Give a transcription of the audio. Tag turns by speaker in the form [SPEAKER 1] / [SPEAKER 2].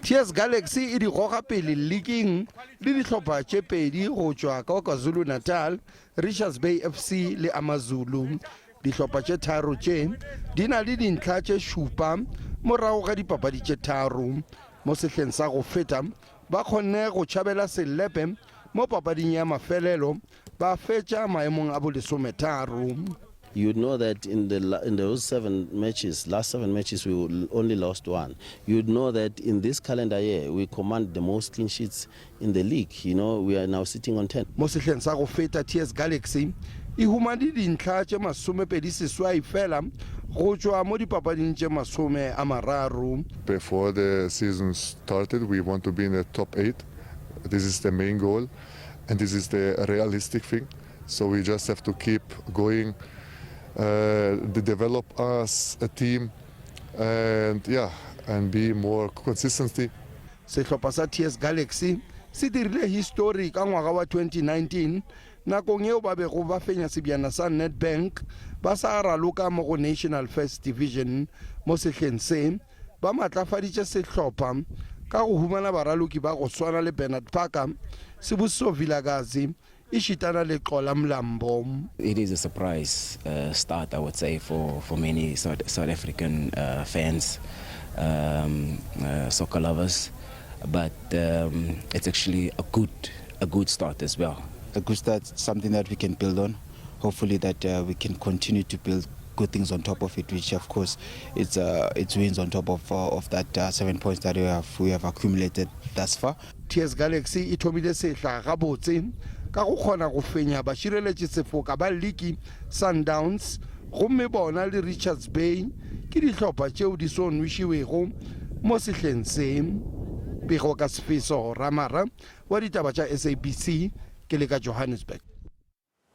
[SPEAKER 1] TS Galaxy e di goga pele leagueng le dihlopha tše pedi go tšwa ka KwaZulu Natal, Richards Bay FC le AmaZulu. Dihlopha tše tharo tše di na le dintlha tše šupa morago ga dipapadi tše tharo. Mo sehleng sa go feta ba kgonne go tšhabela Sehlopha mo papading ya mafelelo ba fetša maemong a bolesome tharo.
[SPEAKER 2] You'd know that in those last seven matches, we only lost one. You'd know that in this calendar year, we command the most clean sheets in the league. You know, we are now sitting on 10.
[SPEAKER 1] Mo sehleng sa go feta TS Galaxy e humane dintlha tše masomepedi seswai fela go tšwa mo dipapading tše masome a mararo.
[SPEAKER 3] Before the season started, we want to be in the top 8. This is the main goal, and this is the realistic thing. So we just have to keep going. Develop us a team and be more consistency.
[SPEAKER 1] Sehlopha sa TS Galaxy se dirile history ka ngwaga wa 2019 nakong eo ba bego ba fenya sebjana sa Nedbank ba sa raloka mo go National First Division. Mo sehleng se ba matlafaditše Sehlopha ka go humana baraloki ba go swana le Bernard Parker, Sibusiso Vilakazi, ishitana le qala mlambo.
[SPEAKER 4] It is a surprise start, I would say, for many South African fans, soccer lovers, but it's actually a good start as well.
[SPEAKER 5] A good start, something that we can build on. Hopefully that we can continue to build good things on top of it, which of course it's wins on top of that 7 points that we have accumulated thus far.
[SPEAKER 1] TS Galaxy ithomile sehla ga botse ka go kgona go fenya ba šireletše sefoka ba league Sundowns gomme bona le Richards Bay ke dihlopha tšeo di sonwišiwego mo sehleng se. Bego ka Sefiso Ramara wa ditaba tša SABC ke le ka Johannesburg.